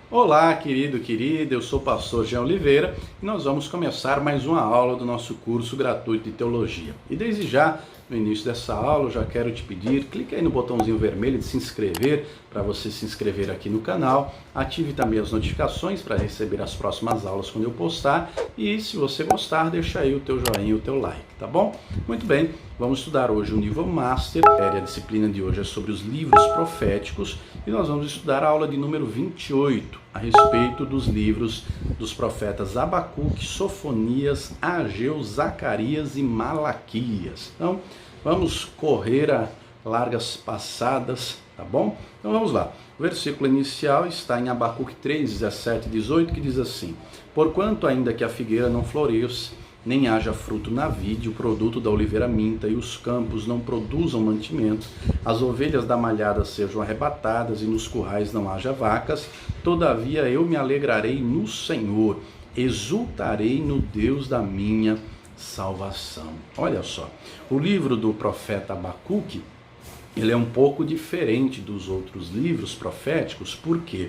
Olá, querida, eu sou o pastor Jean Oliveira e nós vamos começar mais uma aula do nosso curso gratuito de teologia. E desde já, no início dessa aula, eu já quero te pedir, clique aí no botãozinho vermelho de se inscrever, para você se inscrever aqui no canal, ative também as notificações para receber as próximas aulas quando eu postar e se você gostar, deixa aí o teu joinha e o teu like, tá bom? Muito bem, vamos estudar hoje o nível Master, a disciplina de hoje é sobre os livros proféticos e nós vamos estudar a aula de número 28, a respeito dos livros dos profetas Abacuque, Sofonias, Ageu, Zacarias e Malaquias. Então, vamos correr a largas passadas, tá bom? Então vamos lá. O versículo inicial está em Abacuque 3, 17 e 18, que diz assim: Porquanto ainda que a figueira não floresça, nem haja fruto na vide, o produto da oliveira minta, e os campos não produzam mantimento, as ovelhas da malhada sejam arrebatadas, e nos currais não haja vacas, todavia eu me alegrarei no Senhor, exultarei no Deus da minha salvação. Olha só, o livro do profeta Abacuque, ele é um pouco diferente dos outros livros proféticos, porque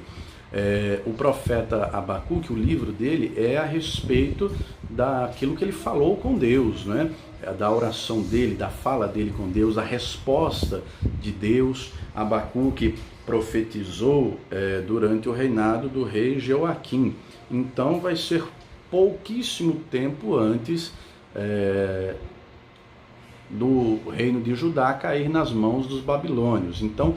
o profeta Abacuque, o livro dele é a respeito daquilo que ele falou com Deus, né? Da oração dele, da fala dele com Deus, a resposta de Deus. Abacuque profetizou durante o reinado do rei Jeoaquim, então vai ser pouquíssimo tempo antes do reino de Judá cair nas mãos dos babilônios. Então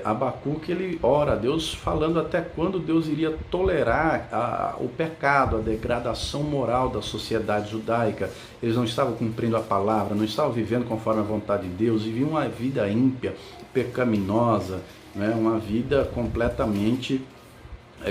Abacuque ele ora a Deus falando até quando Deus iria tolerar o pecado, a degradação moral da sociedade judaica. Eles não estavam cumprindo a palavra, não estavam vivendo conforme a vontade de Deus, viviam uma vida ímpia, pecaminosa, né? Uma vida completamente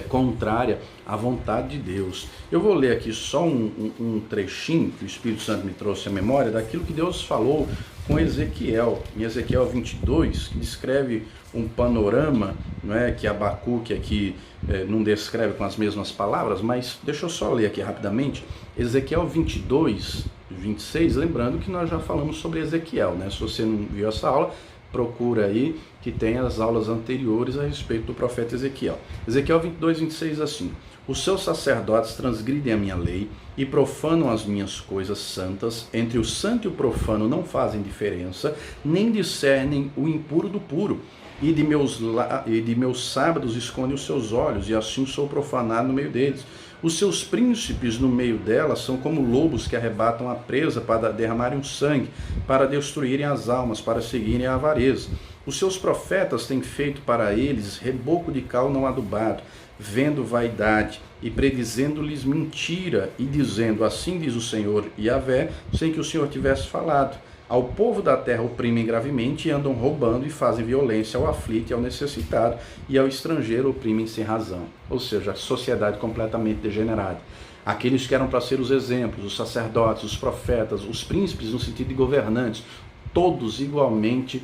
contrária à vontade de Deus. Eu vou ler aqui só um trechinho que o Espírito Santo me trouxe à memória daquilo que Deus falou com Ezequiel, em Ezequiel 22, que descreve um panorama, não é, que Abacuque aqui não descreve com as mesmas palavras, mas deixa eu só ler aqui rapidamente, Ezequiel 22, 26, lembrando que nós já falamos sobre Ezequiel, né? Se você não viu essa aula, procura aí que tem as aulas anteriores a respeito do profeta Ezequiel. Ezequiel 22, 26 assim: Os seus sacerdotes transgridem a minha lei e profanam as minhas coisas santas. Entre o santo e o profano não fazem diferença, nem discernem o impuro do puro. E de meus sábados escondem os seus olhos, e assim sou profanado no meio deles. Os seus príncipes no meio delas são como lobos que arrebatam a presa para derramarem o sangue, para destruírem as almas, para seguirem a avareza. Os seus profetas têm feito para eles reboco de cal não adubado, vendo vaidade e predizendo-lhes mentira e dizendo, assim diz o Senhor Yahvé, sem que o Senhor tivesse falado. Ao povo da terra oprimem gravemente e andam roubando e fazem violência ao aflito e ao necessitado, e ao estrangeiro oprimem sem razão. Ou seja, a sociedade completamente degenerada. Aqueles que eram para ser os exemplos, os sacerdotes, os profetas, os príncipes no sentido de governantes, todos igualmente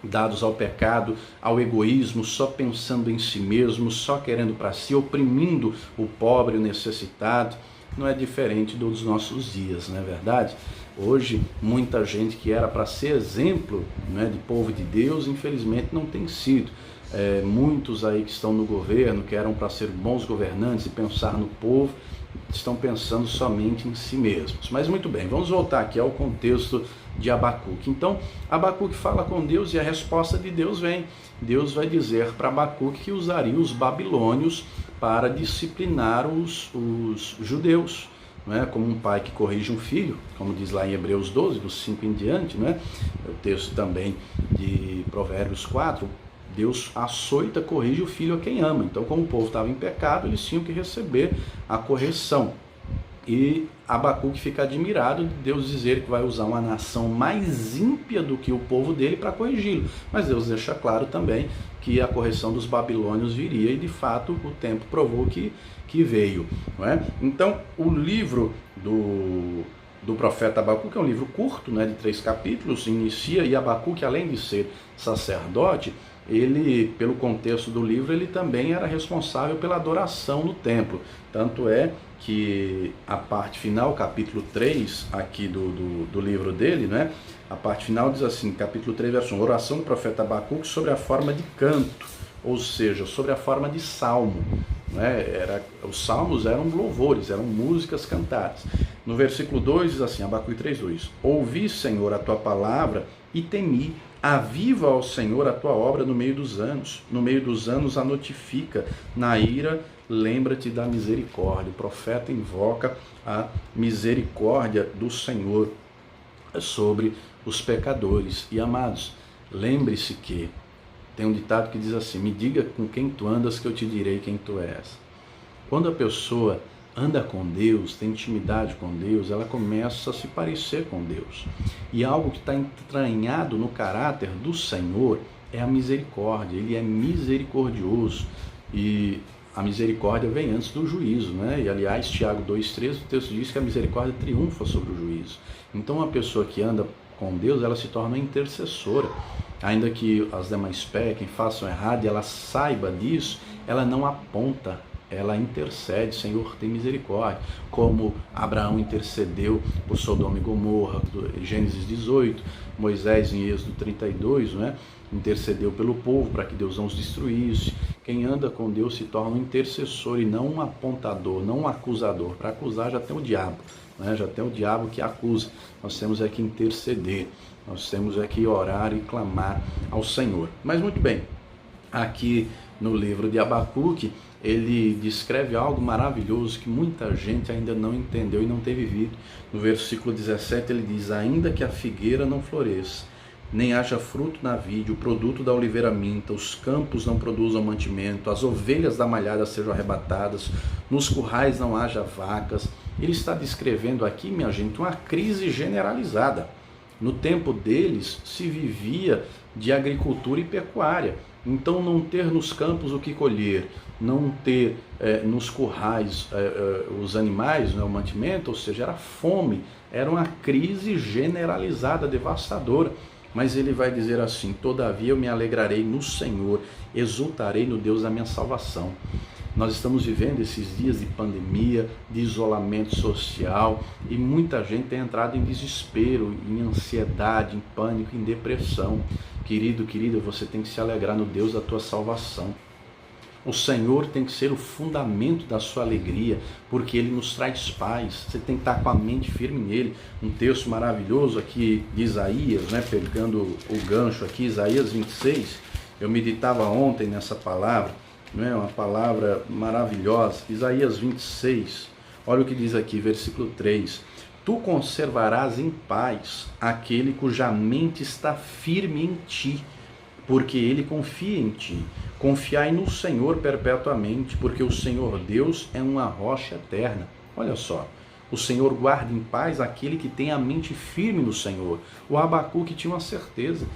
dados ao pecado, ao egoísmo, só pensando em si mesmo, só querendo para si, oprimindo o pobre, o necessitado. Não é diferente dos nossos dias, não é verdade? Hoje, muita gente que era para ser exemplo, né, de povo de Deus, infelizmente não tem sido. Muitos aí que estão no governo, que eram para ser bons governantes e pensar no povo, estão pensando somente em si mesmos. Mas muito bem, vamos voltar aqui ao contexto de Abacuque. Então, Abacuque fala com Deus e a resposta de Deus vem. Deus vai dizer para Abacuque que usaria os babilônios para disciplinar os judeus, não é? Como um pai que corrige um filho, como diz lá em Hebreus 12, dos 5 em diante, não é? O texto também de Provérbios 4, Deus açoita, corrige o filho a quem ama. Então, como o povo estava em pecado, eles tinham que receber a correção. E Abacuque fica admirado de Deus dizer que vai usar uma nação mais ímpia do que o povo dele para corrigi-lo. Mas Deus deixa claro também que a correção dos babilônios viria, e de fato o tempo provou que veio. Não é? Então, o livro do profeta Abacuque é um livro curto, né, de 3 capítulos, inicia, e Abacuque, além de ser sacerdote, ele, pelo contexto do livro, ele também era responsável pela adoração no templo. Tanto é que a parte final, capítulo 3, aqui do livro dele, né? A parte final diz assim, capítulo 3, verso 1, oração do profeta Abacuque sobre a forma de canto, ou seja, sobre a forma de salmo. né? Os salmos eram louvores, eram músicas cantadas. No versículo 2 diz assim, Abacuque 3:2: Ouvi, Senhor, a tua palavra e temi. Aviva ao Senhor a tua obra no meio dos anos a notifica, na ira lembra-te da misericórdia. O profeta invoca a misericórdia do Senhor sobre os pecadores. E amados, lembre-se que tem um ditado que diz assim: me diga com quem tu andas que eu te direi quem tu és. Quando a pessoa anda com Deus, tem intimidade com Deus, ela começa a se parecer com Deus. E algo que está entranhado no caráter do Senhor é a misericórdia. Ele é misericordioso e a misericórdia vem antes do juízo, né? E aliás, Tiago 2,13, o texto diz que a misericórdia triunfa sobre o juízo. Então uma pessoa que anda com Deus, ela se torna intercessora. Ainda que as demais pequem, façam errado e ela saiba disso, ela não aponta, ela intercede. Senhor, tem misericórdia, como Abraão intercedeu por Sodoma e Gomorra, Gênesis 18, Moisés em Êxodo 32, né? Intercedeu pelo povo para que Deus não os destruísse. Quem anda com Deus se torna um intercessor e não um apontador, não um acusador. Para acusar já tem o diabo, né? Já tem o diabo que acusa. Nós temos que interceder, nós temos que orar e clamar ao Senhor. Mas muito bem, aqui no livro de Abacuque, ele descreve algo maravilhoso que muita gente ainda não entendeu e não tem vivido. No versículo 17 ele diz: ainda que a figueira não floresça, nem haja fruto na vide, o produto da oliveira minta, os campos não produzam mantimento, as ovelhas da malhada sejam arrebatadas, nos currais não haja vacas. Ele está descrevendo aqui, minha gente, uma crise generalizada. No tempo deles se vivia de agricultura e pecuária. Então não ter nos campos o que colher, não ter nos currais os animais, né, o mantimento, ou seja, era fome, era uma crise generalizada, devastadora. Mas ele vai dizer assim: todavia eu me alegrarei no Senhor, exultarei no Deus da minha salvação. Nós estamos vivendo esses dias de pandemia, de isolamento social, e muita gente tem entrado em desespero, em ansiedade, em pânico, em depressão. Querido, querida, você tem que se alegrar no Deus da tua salvação. O Senhor tem que ser o fundamento da sua alegria, porque Ele nos traz paz. Você tem que estar com a mente firme nele. Um texto maravilhoso aqui de Isaías, né, pegando o gancho aqui, Isaías 26. Eu meditava ontem nessa palavra, não é? Uma palavra maravilhosa. Isaías 26, olha o que diz aqui, versículo 3. Tu conservarás em paz aquele cuja mente está firme em ti, porque ele confia em ti. Confiai no Senhor perpetuamente, porque o Senhor Deus é uma rocha eterna. Olha só, o Senhor guarda em paz aquele que tem a mente firme no Senhor. O Abacuque tinha uma certeza: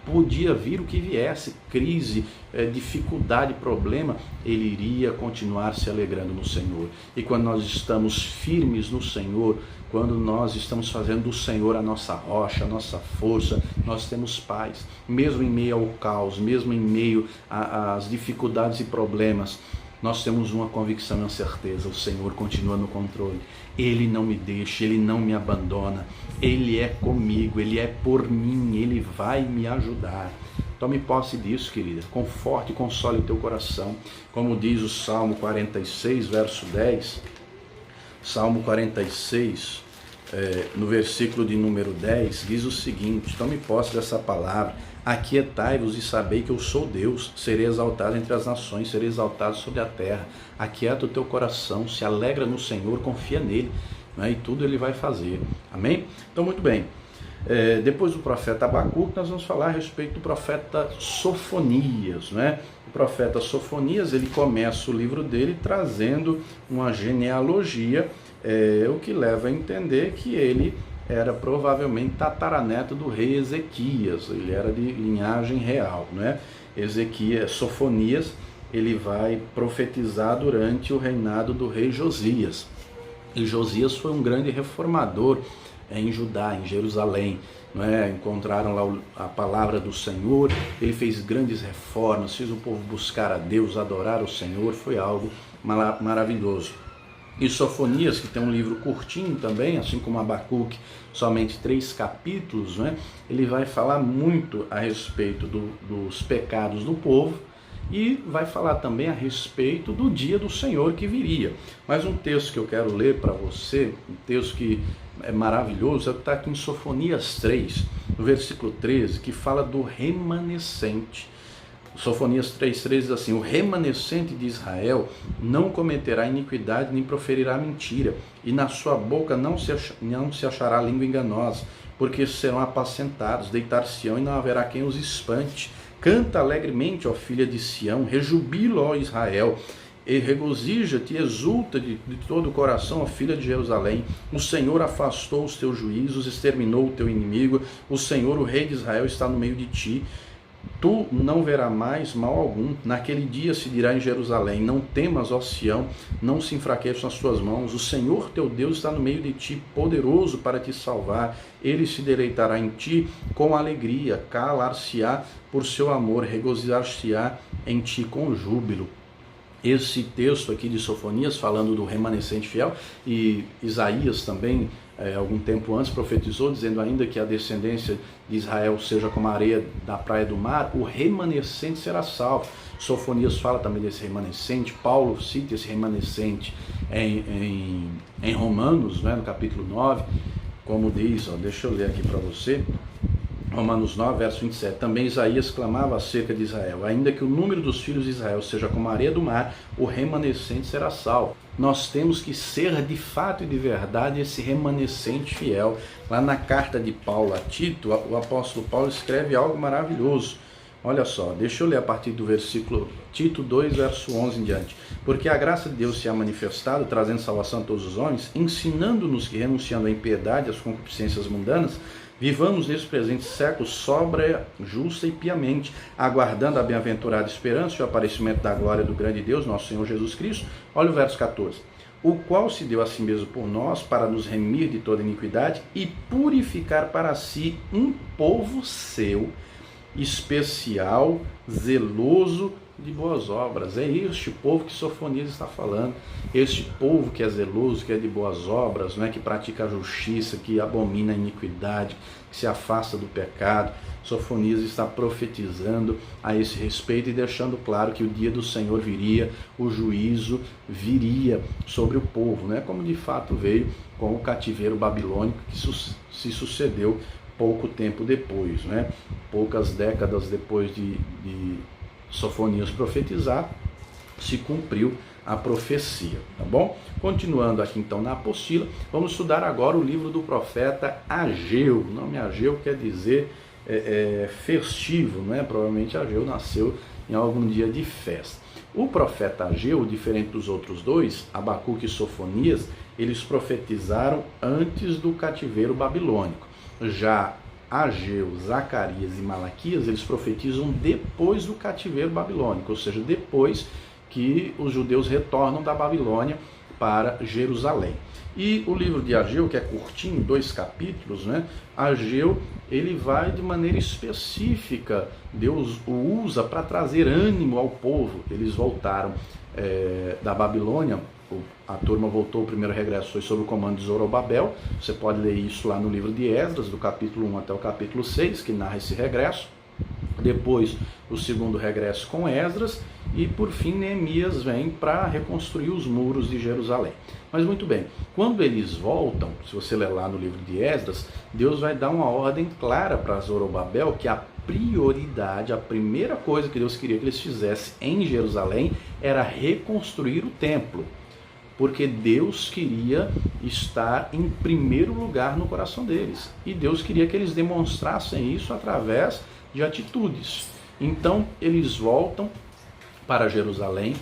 podia vir o que viesse, crise, dificuldade, problema, ele iria continuar se alegrando no Senhor. E quando nós estamos firmes no Senhor, quando nós estamos fazendo do Senhor a nossa rocha, a nossa força, nós temos paz. Mesmo em meio ao caos, mesmo em meio às dificuldades e problemas, nós temos uma convicção e uma certeza: o Senhor continua no controle. Ele não me deixa, Ele não me abandona, Ele é comigo, Ele é por mim, Ele vai me ajudar. Tome posse disso, querida. Conforte e console o teu coração. Como diz o Salmo 46, verso 10, Salmo 46, no versículo de número 10, diz o seguinte: tome posse dessa palavra. Aquietai-vos e sabei que eu sou Deus, serei exaltado entre as nações, serei exaltado sobre a terra. Aquieta o teu coração, se alegra no Senhor, confia nele, né? E tudo ele vai fazer. Amém? Então, muito bem. Depois do profeta Abacuque, nós vamos falar a respeito do profeta Sofonias, né? O profeta Sofonias, ele começa o livro dele trazendo uma genealogia, o que leva a entender que ele era provavelmente tataraneto do rei Ezequias, ele era de linhagem real, né? Sofonias, ele vai profetizar durante o reinado do rei Josias. E Josias foi um grande reformador em Judá, em Jerusalém, não é? Encontraram lá a palavra do Senhor, ele fez grandes reformas, fez o povo buscar a Deus, adorar o Senhor, foi algo maravilhoso. E Sofonias, que tem um livro curtinho também, assim como Abacuque, somente 3 capítulos, né? Ele vai falar muito a respeito dos pecados do povo E vai falar também a respeito do dia do Senhor que viria. Mas um texto que eu quero ler para você, um texto que é maravilhoso, é o que está aqui em Sofonias 3, no versículo 13, que fala do remanescente. Sofonias 3,13 diz assim: o remanescente de Israel não cometerá iniquidade nem proferirá mentira, e na sua boca não se achará língua enganosa, porque serão apacentados, deitar-se-ão e não haverá quem os espante. Canta alegremente, ó filha de Sião, rejubila, ó Israel, e regozija-te e exulta de todo o coração, ó filha de Jerusalém. O Senhor afastou os teus juízos, exterminou o teu inimigo. O Senhor, o Rei de Israel, está no meio de ti. Tu não verás mais mal algum. Naquele dia se dirá em Jerusalém: não temas, ó Sião, não se enfraqueçam as tuas mãos. O Senhor teu Deus está no meio de ti, poderoso para te salvar. Ele se deleitará em ti com alegria, calar-se-á por seu amor, regozijar-se-á em ti com júbilo. Esse texto aqui de Sofonias, falando do remanescente fiel, e Isaías também, algum tempo antes, profetizou, dizendo ainda que a descendência de Israel seja como a areia da praia do mar, o remanescente será salvo. Sofonias fala também desse remanescente, Paulo cita esse remanescente em Romanos, né, no capítulo 9, como diz, deixa eu ler aqui para você, Romanos 9, verso 27, também Isaías clamava acerca de Israel: ainda que o número dos filhos de Israel seja como a areia do mar, o remanescente será salvo. Nós temos que ser de fato e de verdade esse remanescente fiel. Lá na carta de Paulo a Tito, o apóstolo Paulo escreve algo maravilhoso. Olha só, deixa eu ler a partir do versículo Tito 2, verso 11 em diante. Porque a graça de Deus se ha manifestado, trazendo salvação a todos os homens, ensinando-nos que, renunciando à impiedade e às concupiscências mundanas, vivamos nesse presente século sóbria, justa e piamente, aguardando a bem-aventurada esperança e o aparecimento da glória do grande Deus, nosso Senhor Jesus Cristo. Olha o verso 14. O qual se deu a si mesmo por nós, para nos remir de toda iniquidade e purificar para si um povo seu, especial, zeloso de boas obras. É este povo que Sofonias está falando, este povo que é zeloso, que é de boas obras, né, que pratica a justiça, que abomina a iniquidade, que se afasta do pecado. Sofonias está profetizando a esse respeito e deixando claro que o dia do Senhor viria, o juízo viria sobre o povo, né, como de fato veio com o cativeiro babilônico que se sucedeu pouco tempo depois, né? Poucas décadas depois de Sofonias profetizar, se cumpriu a profecia, tá bom? Continuando aqui então na apostila, vamos estudar agora o livro do profeta Ageu. O nome Ageu quer dizer festivo, né? Provavelmente Ageu nasceu em algum dia de festa. O profeta Ageu, diferente dos outros dois, Abacuque e Sofonias, eles profetizaram antes do cativeiro babilônico. Já Ageu, Zacarias e Malaquias, eles profetizam depois do cativeiro babilônico, ou seja, depois que os judeus retornam da Babilônia para Jerusalém. E o livro de Ageu, que é curtinho, 2 capítulos, né? Ageu, ele vai de maneira específica, Deus o usa para trazer ânimo ao povo. Eles voltaram da Babilônia, a turma voltou, o primeiro regresso foi sob o comando de Zorobabel. Você pode ler isso lá no livro de Esdras, do capítulo 1 até o capítulo 6, que narra esse regresso. Depois o segundo regresso com Esdras, e por fim Neemias vem para reconstruir os muros de Jerusalém. Mas muito bem, quando eles voltam, se você ler lá no livro de Esdras, Deus vai dar uma ordem clara para Zorobabel que a prioridade, a primeira coisa que Deus queria que eles fizessem em Jerusalém era reconstruir o templo, porque Deus queria estar em primeiro lugar no coração deles, e Deus queria que eles demonstrassem isso através de atitudes. Então eles voltam para Jerusalém,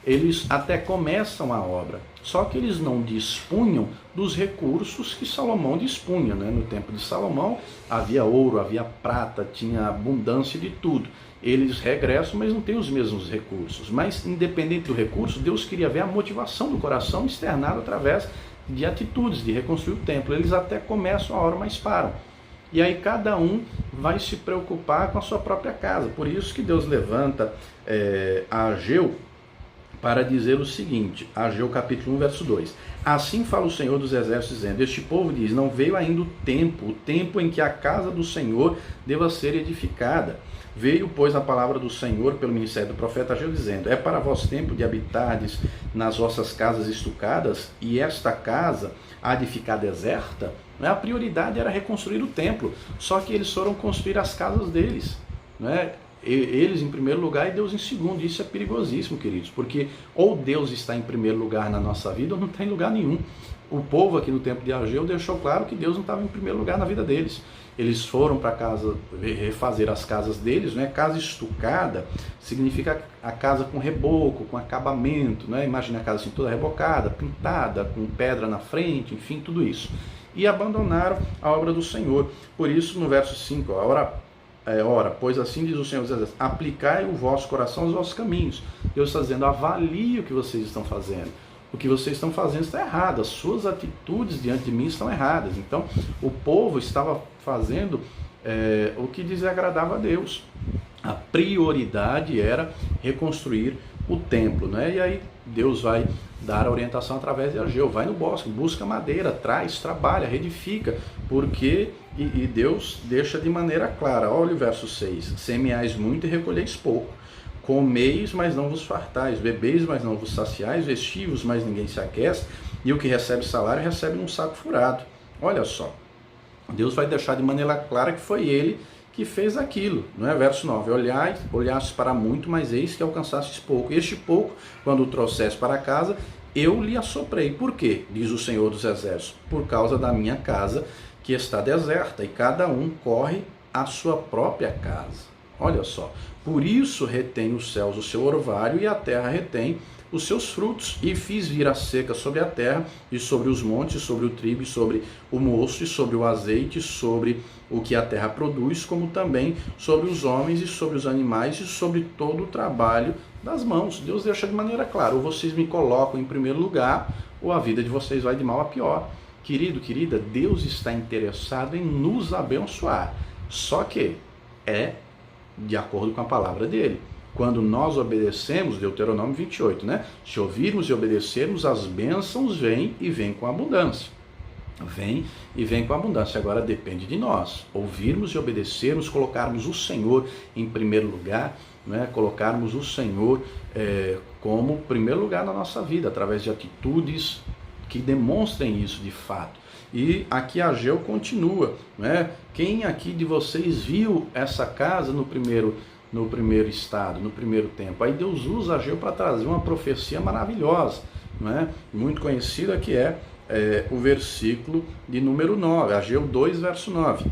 eles até começam a obra, só que eles não dispunham dos recursos que Salomão dispunha, né? No tempo de Salomão havia ouro, havia prata, tinha abundância de tudo. Eles regressam, mas não têm os mesmos recursos. Mas independente do recurso, Deus queria ver a motivação do coração externada através de atitudes, de reconstruir o templo. Eles até começam a obra, mas param. E aí cada um vai se preocupar com a sua própria casa. Por isso que Deus levanta Ageu para dizer o seguinte, Ageu capítulo 1, verso 2. Assim fala o Senhor dos Exércitos, dizendo, este povo diz, não veio ainda o tempo em que a casa do Senhor deva ser edificada. Veio, pois, a palavra do Senhor pelo ministério do profeta Ageu, dizendo, é para vós tempo de habitardes nas vossas casas estucadas, e esta casa há de ficar deserta? A prioridade era reconstruir o templo, só que eles foram construir as casas deles, não é? Eles em primeiro lugar e Deus em segundo. Isso é perigosíssimo, queridos, porque ou Deus está em primeiro lugar na nossa vida ou não está em lugar nenhum. O povo aqui no tempo de Ageu deixou claro que Deus não estava em primeiro lugar na vida deles. Eles foram para casa refazer as casas deles, né? Casa estucada significa a casa com reboco, com acabamento, né? Imagina a casa assim toda rebocada, pintada, com pedra na frente, enfim, tudo isso. E abandonaram a obra do Senhor. Por isso, no verso 5, ora, pois assim diz o Senhor dos Exércitos, aplicai o vosso coração aos vossos caminhos. Deus está dizendo, avalie o que vocês estão fazendo. O que vocês estão fazendo está errado, as suas atitudes diante de mim estão erradas. Então, o povo estava fazendo o que desagradava a Deus. A prioridade era reconstruir o templo, né? E aí Deus vai dar a orientação através de Ageu, vai no bosque, busca madeira, traz, trabalha, reedifica, porque, e Deus deixa de maneira clara, olha o verso 6, semeais muito e recolheis pouco, comeis, mas não vos fartais, bebeis, mas não vos saciais, vestivos, mas ninguém se aquece, e o que recebe salário, recebe num saco furado. Olha só, Deus vai deixar de maneira clara que foi ele que fez aquilo, não é? Verso 9, olhaste para muito, mas eis que alcançastes pouco. Este pouco, quando o trouxeste para casa, eu lhe assoprei. Por quê? Diz o Senhor dos Exércitos. Por causa da minha casa, que está deserta, e cada um corre à sua própria casa. Olha só, por isso retém os céus o seu orvalho, e a terra retém os seus frutos, e fiz vir a seca sobre a terra, e sobre os montes, sobre o trigo, e sobre o mosto, e sobre o azeite, sobre o que a terra produz, como também sobre os homens, e sobre os animais, e sobre todo o trabalho das mãos. Deus deixa de maneira clara, ou vocês me colocam em primeiro lugar, ou a vida de vocês vai de mal a pior. Querido, querida, Deus está interessado em nos abençoar, só que é de acordo com a palavra dele. Quando nós obedecemos, Deuteronômio 28, né? Se ouvirmos e obedecermos, as bênçãos vêm e vêm com abundância. Vem e vem com abundância. Agora depende de nós. Ouvirmos e obedecermos, colocarmos o Senhor em primeiro lugar, né? Colocarmos o Senhor como primeiro lugar na nossa vida, através de atitudes que demonstrem isso de fato. E aqui Ageu continua, né? Quem aqui de vocês viu essa casa no primeiro estado, no primeiro tempo? Aí Deus usa Ageu para trazer uma profecia maravilhosa, né? Muito conhecida, que é o versículo de número 9, Ageu 2, verso 9.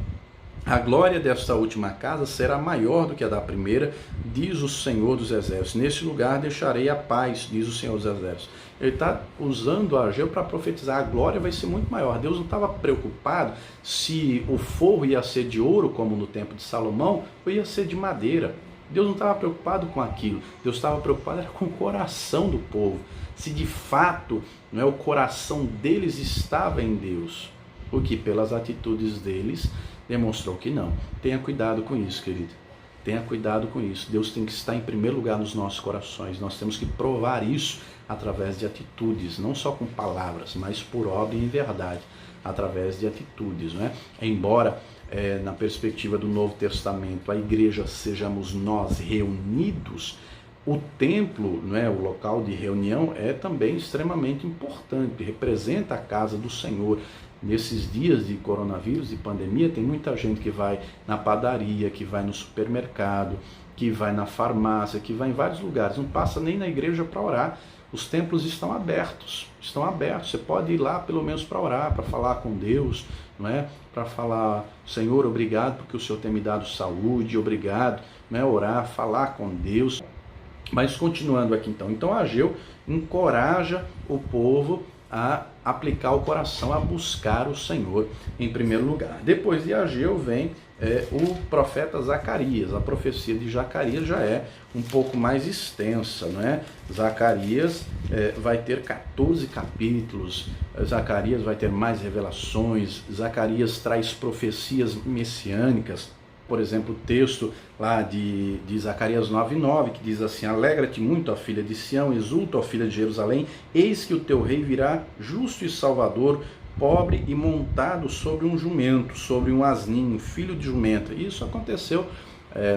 A glória desta última casa será maior do que a da primeira, diz o Senhor dos Exércitos. Nesse lugar deixarei a paz, diz o Senhor dos Exércitos. Ele está usando Ageu para profetizar, a glória vai ser muito maior. Deus não estava preocupado se o forro ia ser de ouro, como no tempo de Salomão, ou ia ser de madeira. Deus não estava preocupado com aquilo. Deus estava preocupado com o coração do povo. Se de fato, não é, o coração deles estava em Deus. O que pelas atitudes deles demonstrou que não. Tenha cuidado com isso, querido. Tenha cuidado com isso. Deus tem que estar em primeiro lugar nos nossos corações. Nós temos que provar isso através de atitudes, não só com palavras, mas por obra e em verdade, através de atitudes, não é? Embora na perspectiva do Novo Testamento a igreja sejamos nós reunidos, o templo, não é, o local de reunião, é também extremamente importante, representa a casa do Senhor. Nesses dias de coronavírus e pandemia, tem muita gente que vai na padaria, que vai no supermercado, que vai na farmácia, que vai em vários lugares, não passa nem na igreja para orar. Os templos estão abertos, você pode ir lá pelo menos para orar, para falar com Deus, não é? Para falar, Senhor, obrigado porque o Senhor tem me dado saúde, obrigado, não é? Orar, falar com Deus. Mas continuando aqui então Ageu encoraja o povo a aplicar o coração, a buscar o Senhor em primeiro lugar. Depois de Ageu vem o profeta Zacarias. A profecia de Zacarias já é um pouco mais extensa, não é? Zacarias vai ter 14 capítulos, Zacarias vai ter mais revelações, Zacarias traz profecias messiânicas. por exemplo, o texto lá de Zacarias 9:9, que diz assim: alegra-te muito, ó filha de Sião, exulta, ó filha de Jerusalém, eis que o teu rei virá justo e salvador, pobre e montado sobre um jumento, sobre um asninho, filho de jumenta. Isso aconteceu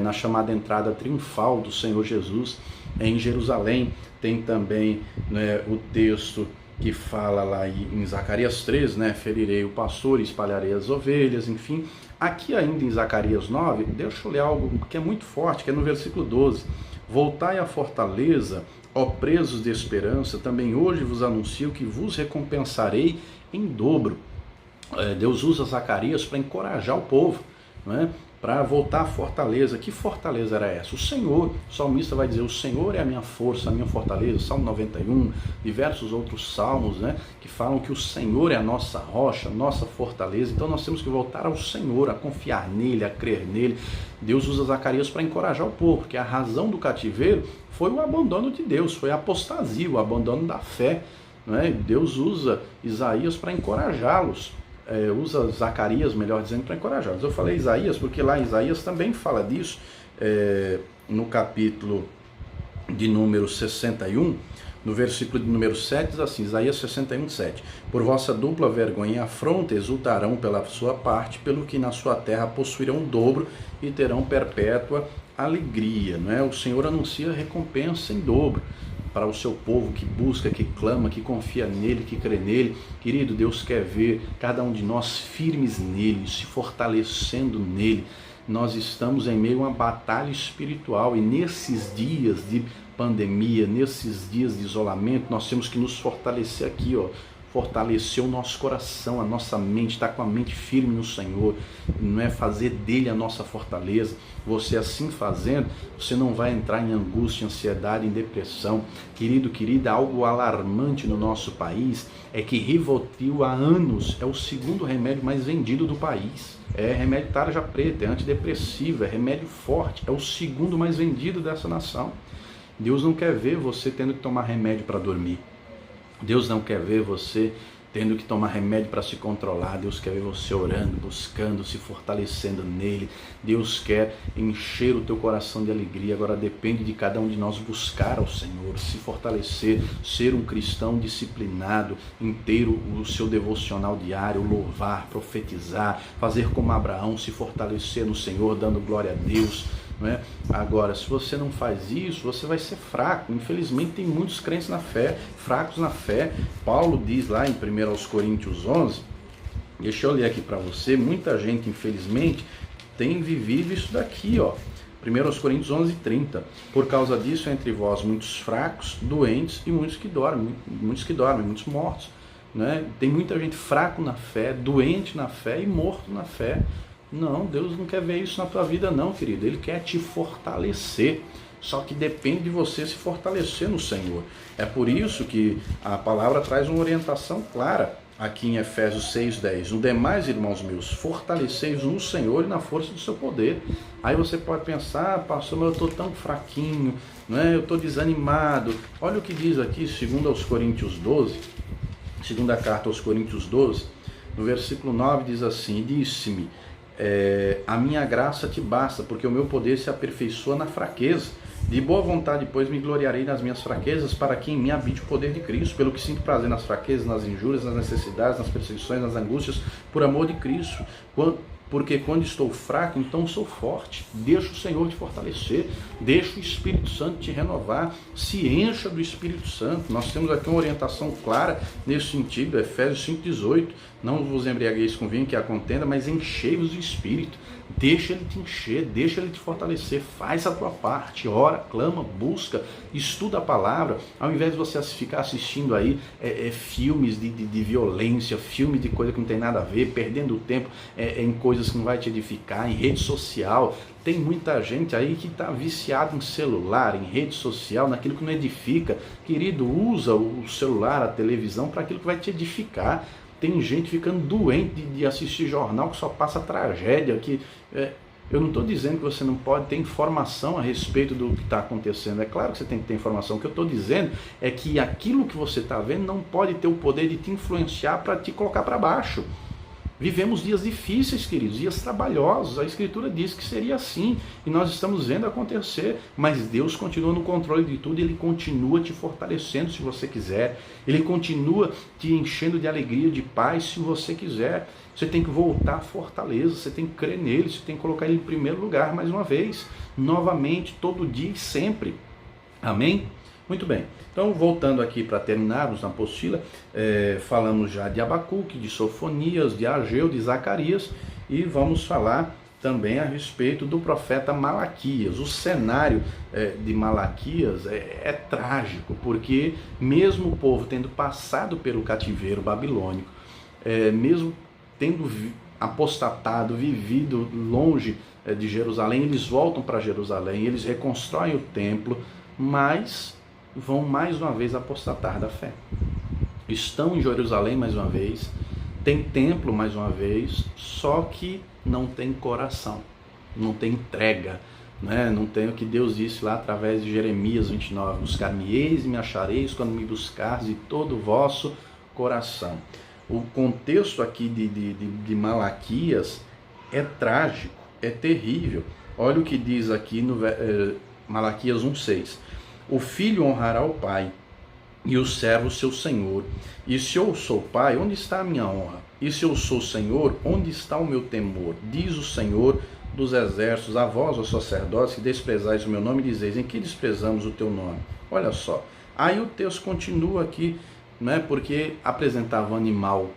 na chamada entrada triunfal do Senhor Jesus em Jerusalém. Tem também, né, o texto que fala lá em Zacarias 3, né, ferirei o pastor e espalharei as ovelhas, enfim. Aqui ainda em Zacarias 9, deixa eu ler algo que é muito forte, que é no versículo 12. Voltai à fortaleza, ó presos de esperança, também hoje vos anuncio que vos recompensarei em dobro. Deus usa Zacarias para encorajar o povo, né? Para voltar à fortaleza. Que fortaleza era essa? O Senhor. O salmista vai dizer: o Senhor é a minha força, a minha fortaleza. Salmo 91, diversos outros salmos, né, que falam que o Senhor é a nossa rocha, nossa fortaleza. Então nós temos que voltar ao Senhor, a confiar nele, a crer nele. Deus usa Zacarias para encorajar o povo, porque a razão do cativeiro foi o abandono de Deus, foi a apostasia, o abandono da fé, né? Deus usa Isaías para encorajá-los. Usa Zacarias, melhor dizendo, para encorajá-los. Eu falei Isaías porque lá Isaías também fala disso, no capítulo de número 61, no versículo de número 7, diz assim, Isaías 61, 7. Por vossa dupla vergonha e afronta exultarão pela sua parte, pelo que na sua terra possuirão o dobro e terão perpétua alegria. Não é? O Senhor anuncia recompensa em dobro para o seu povo que busca, que clama, que confia nele, que crê nele. Querido, Deus quer ver cada um de nós firmes nele, se fortalecendo nele. Nós estamos em meio a uma batalha espiritual e nesses dias de pandemia, nesses dias de isolamento, nós temos que nos fortalecer aqui, ó. Fortalecer o nosso coração, a nossa mente, estar com a mente firme no Senhor, não é fazer dele a nossa fortaleza. Você assim fazendo, você não vai entrar em angústia, ansiedade, em depressão. Querido, querida, algo alarmante no nosso país é que Rivotril há anos é o segundo remédio mais vendido do país. É remédio tarja preta, é antidepressivo, é remédio forte, é o segundo mais vendido dessa nação. Deus não quer ver você tendo que tomar remédio para dormir. Deus não quer ver você tendo que tomar remédio para se controlar. Deus quer ver você orando, buscando, se fortalecendo nele. Deus quer encher o teu coração de alegria. Agora depende de cada um de nós buscar ao Senhor, se fortalecer, ser um cristão disciplinado, inteiro o seu devocional diário, louvar, profetizar, fazer como Abraão, se fortalecer no Senhor, dando glória a Deus. Não é? Agora, se você não faz isso, você vai ser fraco. Infelizmente tem muitos crentes na fé, fracos na fé. Paulo diz lá em 1 Coríntios 11, deixa eu ler aqui para você, muita gente infelizmente tem vivido isso daqui, ó. 1 Coríntios 11, 30. Por causa disso, entre vós muitos fracos, doentes e muitos que dormem, muitos mortos. Né? Tem muita gente fraco na fé, doente na fé e morto na fé. Não, Deus não quer ver isso na tua vida não, querido. Ele quer te fortalecer. Só que depende de você se fortalecer no Senhor. É por isso que a palavra traz uma orientação clara aqui em Efésios 6:10. No demais, irmãos meus, fortaleceis no Senhor e na força do seu poder. Aí você pode pensar, pastor, mas eu estou tão fraquinho, não é? Eu estou desanimado. Olha o que diz aqui, segundo aos Coríntios 12, segunda carta aos Coríntios 12, no versículo 9 diz assim, disse-me, a minha graça te basta, porque o meu poder se aperfeiçoa na fraqueza. De boa vontade, pois, me gloriarei nas minhas fraquezas, para que em mim habite o poder de Cristo, pelo que sinto prazer nas fraquezas, nas injúrias, nas necessidades, nas perseguições, nas angústias, por amor de Cristo. Porque quando estou fraco, então sou forte. Deixa o Senhor te fortalecer, deixa o Espírito Santo te renovar, se encha do Espírito Santo. Nós temos aqui uma orientação clara nesse sentido, Efésios 5:18. Não vos embriagueis com vinho que há contenda, mas enchei-vos do Espírito. Deixa ele te encher, deixa ele te fortalecer, faz a tua parte, ora, clama, busca, estuda a palavra, ao invés de você ficar assistindo aí filmes de violência, filmes de coisa que não tem nada a ver, perdendo tempo em coisas que não vai te edificar, em rede social. Tem muita gente aí que está viciado em celular, em rede social, naquilo que não edifica. Querido, usa o celular, a televisão para aquilo que vai te edificar. Tem gente ficando doente de assistir jornal que só passa tragédia. Eu não estou dizendo que você não pode ter informação a respeito do que está acontecendo. É claro que você tem que ter informação. O que eu estou dizendo é que aquilo que você está vendo não pode ter o poder de te influenciar para te colocar para baixo. Vivemos dias difíceis, queridos, dias trabalhosos. A Escritura diz que seria assim e nós estamos vendo acontecer, mas Deus continua no controle de tudo, Ele continua te fortalecendo se você quiser, Ele continua te enchendo de alegria, de paz se você quiser. Você tem que voltar à fortaleza, você tem que crer nele, você tem que colocar ele em primeiro lugar mais uma vez, novamente, todo dia e sempre. Amém? Muito bem, então voltando aqui para terminarmos na apostila, falamos já de Abacuque, de Sofonias, de Ageu, de Zacarias, e vamos falar também a respeito do profeta Malaquias. O cenário de Malaquias é trágico, porque mesmo o povo tendo passado pelo cativeiro babilônico, mesmo tendo apostatado, vivido longe de Jerusalém, eles voltam para Jerusalém, eles reconstroem o templo, mas vão mais uma vez apostatar da fé. Estão em Jerusalém mais uma vez, tem templo mais uma vez, só que não tem coração, não tem entrega, né? Não tem o que Deus disse lá através de Jeremias 29, buscar-me-eis e me achareis quando me buscares de todo o vosso coração. O contexto aqui de Malaquias é trágico, é terrível. Olha o que diz aqui no Malaquias 1,6. O filho honrará o pai, e o servo seu senhor. E se eu sou pai, onde está a minha honra? E se eu sou senhor, onde está o meu temor? Diz o Senhor dos exércitos, a vós, os sacerdotes, que desprezais o meu nome, dizeis, em que desprezamos o teu nome? Olha só, aí o texto continua aqui, né, porque apresentava um animal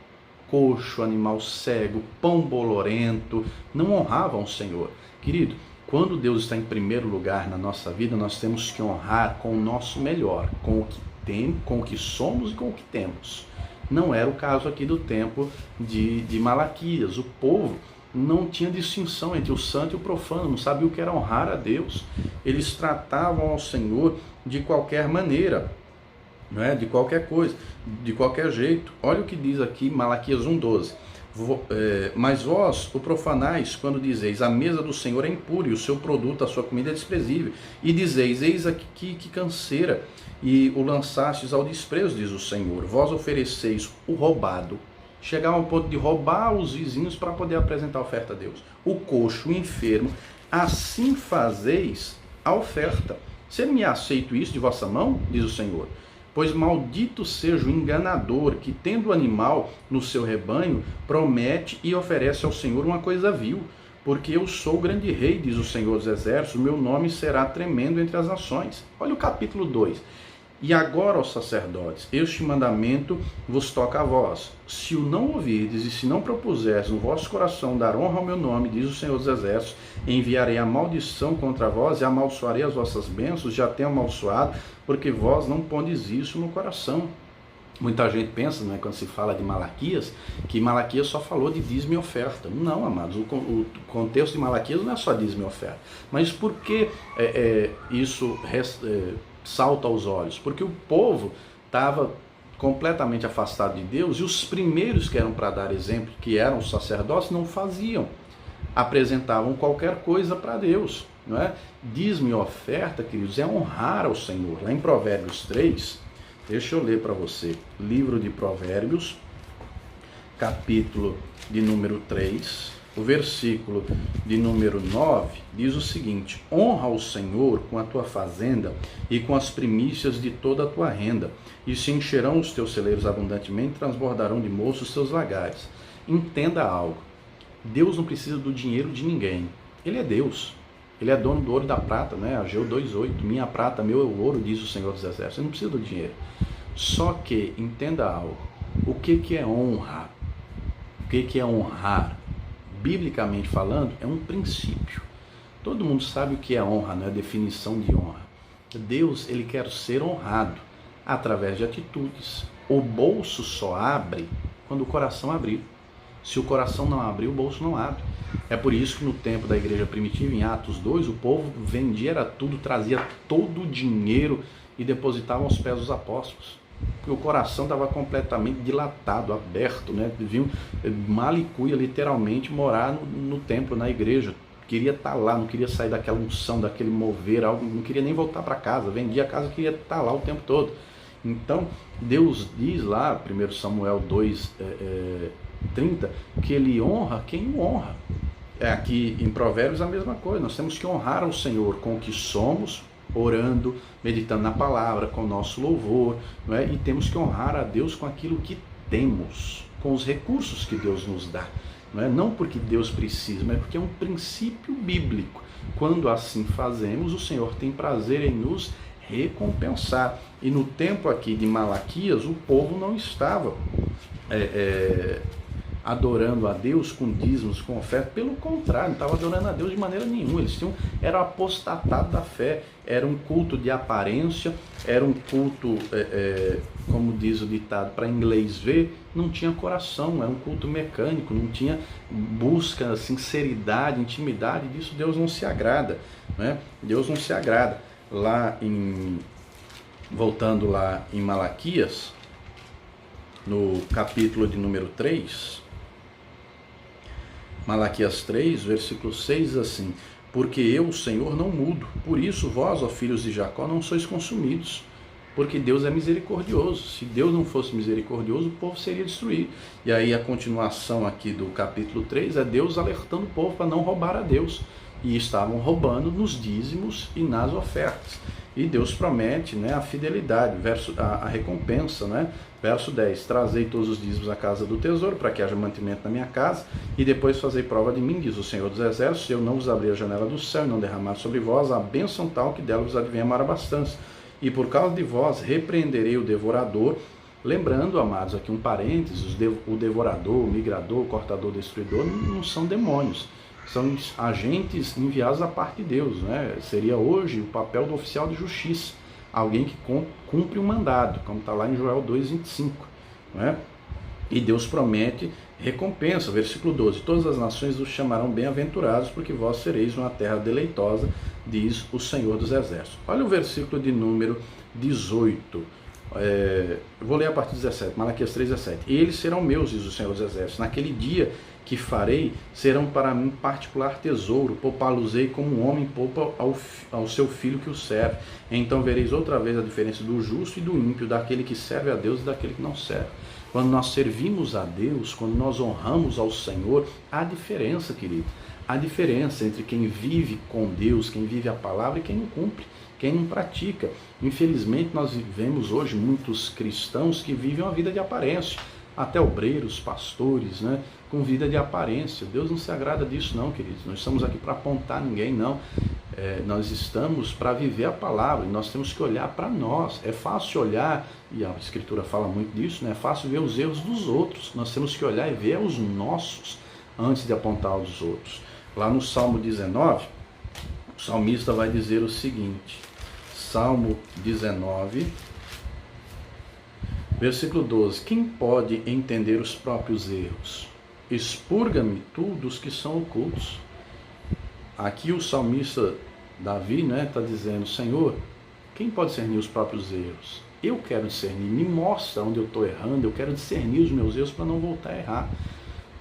coxo, animal cego, pão bolorento, não honravam o Senhor. Querido, quando Deus está em primeiro lugar na nossa vida, nós temos que honrar com o nosso melhor, com o que temos, com o que somos e com o que temos. Não era o caso aqui do tempo de Malaquias. O povo não tinha distinção entre o santo e o profano, não sabia o que era honrar a Deus. Eles tratavam ao Senhor de qualquer maneira, não é? De qualquer coisa, de qualquer jeito. Olha o que diz aqui Malaquias 1,12. Mas vós o profanais quando dizeis, a mesa do Senhor é impura e o seu produto, a sua comida é desprezível. E dizeis, eis aqui que canseira, e o lançastes ao desprezo, diz o Senhor. Vós ofereceis o roubado. Chegava ao ponto de roubar os vizinhos para poder apresentar a oferta a Deus. O coxo, o enfermo, assim fazeis a oferta. Ser-me aceito isso de vossa mão, diz o Senhor. Pois maldito seja o enganador que, tendo o animal no seu rebanho, promete e oferece ao Senhor uma coisa vil. Porque eu sou o grande rei, diz o Senhor dos exércitos, meu nome será tremendo entre as nações. Olha o capítulo 2. E agora, ó sacerdotes, este mandamento vos toca a vós. Se o não ouvirdes e se não propuserdes no vosso coração dar honra ao meu nome, diz o Senhor dos exércitos, enviarei a maldição contra vós e amaldiçoarei as vossas bênçãos, já tenho amaldiçoado, porque vós não pondes isso no coração. Muita gente pensa, né, quando se fala de Malaquias, que Malaquias só falou de dízimo e oferta. Não, amados, o contexto de Malaquias não é só dízimo e oferta. Mas por que isso salta aos olhos? Porque o povo estava completamente afastado de Deus e os primeiros que eram para dar exemplo, que eram os sacerdotes, não faziam. Apresentavam qualquer coisa para Deus. Não é? Dízimo e oferta, queridos, é honrar ao Senhor. Lá em Provérbios 3, deixa eu ler para você. Livro de Provérbios, capítulo de número 3, o versículo de número 9, diz o seguinte: honra o Senhor com a tua fazenda e com as primícias de toda a tua renda, e se encherão os teus celeiros abundantemente, transbordarão de moço os teus lagares. Entenda algo, Deus não precisa do dinheiro de ninguém, Ele é Deus. Ele é dono do ouro e da prata, né? Ageu 2,8, minha prata, meu é o ouro, diz o Senhor dos exércitos. Ele não precisa do dinheiro. Só que, entenda algo, o que é honra? O que é honrar? Biblicamente falando, é um princípio. Todo mundo sabe o que é honra, né? A definição de honra. Deus, ele quer ser honrado através de atitudes. O bolso só abre quando o coração abrir. Se o coração não abrir, o bolso não abre. É por isso que no tempo da igreja primitiva, em Atos 2, o povo vendia era tudo, trazia todo o dinheiro e depositava aos pés dos apóstolos. Porque o coração estava completamente dilatado, aberto, né? Viam malicuia literalmente morar no templo, na igreja. Queria estar lá, não queria sair daquela unção, daquele mover, não queria nem voltar para casa, vendia a casa, queria estar lá o tempo todo. Então, Deus diz lá, 1 Samuel 2, 30, que ele honra quem o honra. Aqui em Provérbios a mesma coisa, nós temos que honrar ao Senhor com o que somos, orando, meditando na palavra, com o nosso louvor, não é? E temos que honrar a Deus com aquilo que temos, com os recursos que Deus nos dá. Não porque Deus precisa, mas porque é um princípio bíblico. Quando assim fazemos, o Senhor tem prazer em nos recompensar. E no tempo aqui de Malaquias, o povo não estava adorando a Deus com dízimos, com oferta. Pelo contrário, não estava adorando a Deus de maneira nenhuma. Eles era apostatado da fé, era um culto de aparência, era um culto, como diz o ditado, para inglês ver, não tinha coração, era um culto mecânico, não tinha busca, sinceridade, intimidade. Disso Deus não se agrada, né? Deus não se agrada. Voltando lá em Malaquias, no capítulo de número 3, Malaquias 3, versículo 6, diz assim: porque eu, o Senhor, não mudo, por isso vós, ó filhos de Jacó, não sois consumidos, porque Deus é misericordioso. Se Deus não fosse misericordioso, o povo seria destruído. E aí a continuação aqui do capítulo 3 é Deus alertando o povo para não roubar a Deus, e estavam roubando nos dízimos e nas ofertas. E Deus promete, né, a fidelidade, a recompensa, né? Verso 10, trazei todos os dízimos à casa do tesouro, para que haja mantimento na minha casa, e depois fazei prova de mim, diz o Senhor dos Exércitos, se eu não vos abrir a janela do céu e não derramar sobre vós a bênção tal que dela vos advenha marabastança. E por causa de vós repreenderei o devorador. Lembrando, amados, aqui um parênteses, o devorador, o migrador, o cortador, o destruidor não são demônios, são agentes enviados da parte de Deus, né? Seria hoje o papel do oficial de justiça, alguém que cumpre um mandado, como está lá em Joel 2,25, né? E Deus promete recompensa, versículo 12, todas as nações os chamarão bem-aventurados, porque vós sereis uma terra deleitosa, diz o Senhor dos Exércitos. Olha o versículo de número 18, vou ler a partir de 17, Malaquias 3,17. Eles serão meus, diz o Senhor dos Exércitos, naquele dia que farei, serão para mim particular tesouro, poupá-los-ei como um homem poupa ao seu filho que o serve. Então vereis outra vez a diferença do justo e do ímpio, daquele que serve a Deus e daquele que não serve. Quando nós servimos a Deus, quando nós honramos ao Senhor, há diferença, querido. Há diferença entre quem vive com Deus, quem vive a palavra, e quem não cumpre, quem não pratica. Infelizmente, nós vivemos hoje muitos cristãos que vivem uma vida de aparência, até obreiros, pastores, né, com vida de aparência. Deus não se agrada disso não, queridos. Nós estamos aqui para apontar ninguém, não. Nós estamos para viver a palavra, e nós temos que olhar para nós. É fácil olhar, e a Escritura fala muito disso, né? É fácil ver os erros dos outros. Nós temos que olhar e ver os nossos antes de apontar os outros. Lá no Salmo 19, o salmista vai dizer o seguinte, Salmo 19, versículo 12, quem pode entender os próprios erros? Expurga-me tu dos que são ocultos. Aqui o salmista Davi, né, está dizendo, Senhor, quem pode discernir os próprios erros? Eu quero discernir, me mostra onde eu estou errando, eu quero discernir os meus erros para não voltar a errar.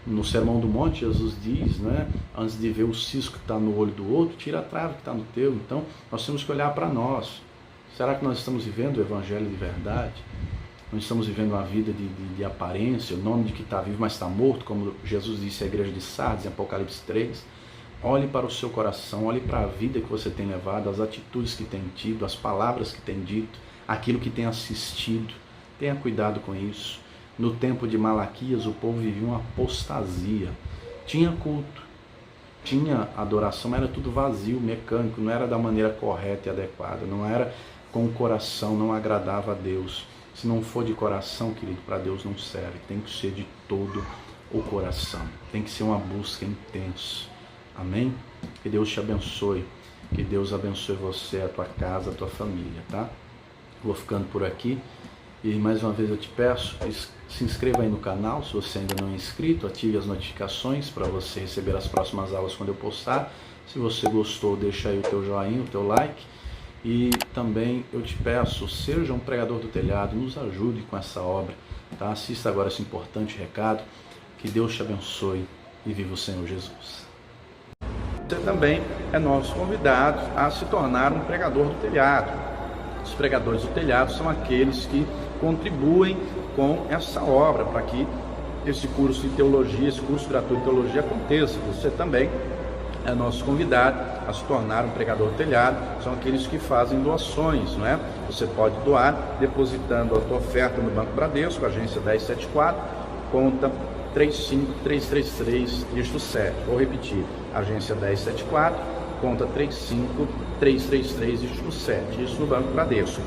No Sermão do Monte, Jesus diz, né, antes de ver o cisco que está no olho do outro, tira a trave que está no teu. Então, nós temos que olhar para nós. Será que nós estamos vivendo o Evangelho de verdade? Nós estamos vivendo uma vida de aparência, o nome de que está vivo, mas está morto, como Jesus disse à igreja de Sardes, em Apocalipse 3. Olhe para o seu coração, olhe para a vida que você tem levado, as atitudes que tem tido, as palavras que tem dito, aquilo que tem assistido. Tenha cuidado com isso. No tempo de Malaquias, o povo vivia uma apostasia. Tinha culto, tinha adoração, mas era tudo vazio, mecânico, não era da maneira correta e adequada, não era com o coração, não agradava a Deus. Se não for de coração, querido, para Deus não serve. Tem que ser de todo o coração. Tem que ser uma busca intensa. Amém? Que Deus te abençoe. Que Deus abençoe você, a tua casa, a tua família, tá? Vou ficando por aqui. E mais uma vez eu te peço, se inscreva aí no canal, se você ainda não é inscrito, ative as notificações para você receber as próximas aulas quando eu postar. Se você gostou, deixa aí o teu joinha, o teu like. E também eu te peço, seja um pregador do telhado, nos ajude com essa obra, tá? Assista agora esse importante recado, que Deus te abençoe e viva o Senhor Jesus. Você também é nosso convidado a se tornar um pregador do telhado. Os pregadores do telhado são aqueles que contribuem com essa obra, para que esse curso de teologia, esse curso gratuito de teologia aconteça. Você também é nosso convidado a se tornar um pregador telhado. São aqueles que fazem doações, não é? Você pode doar depositando a tua oferta no Banco Bradesco, agência 1074, conta 35333, dígito 7. Vou repetir, agência 1074, conta 35333, dígito 7, isso no Banco Bradesco.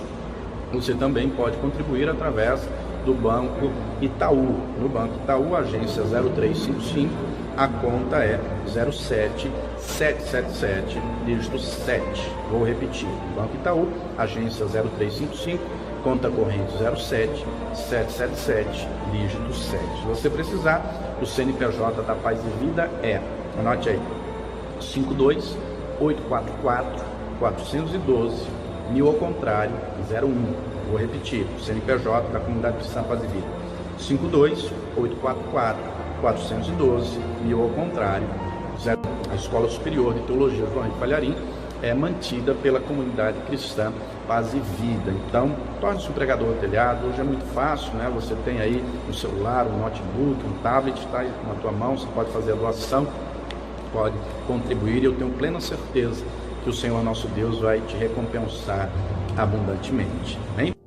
Você também pode contribuir através do Banco Itaú. No Banco Itaú, agência 0355, a conta é 07777, dígito 7. Vou repetir, Banco Itaú, agência 0355, conta corrente 07777, dígito 7. Se você precisar, o CNPJ da Paz e Vida é, anote aí, 52844-412, 1000 ao contrário, 01. Vou repetir, o CNPJ da Comunidade Cristã Paz e Vida, 52844-412, 1000 ao contrário, 01. A Escola Superior de Teologia João Henrique Palharim é mantida pela Comunidade Cristã Paz e Vida. Então, torne-se um pregador telhado. Hoje é muito fácil, né? Você tem aí um celular, um notebook, um tablet, está aí na tua mão, você pode fazer a doação, pode contribuir, e eu tenho plena certeza que o Senhor nosso Deus vai te recompensar abundantemente. Amém?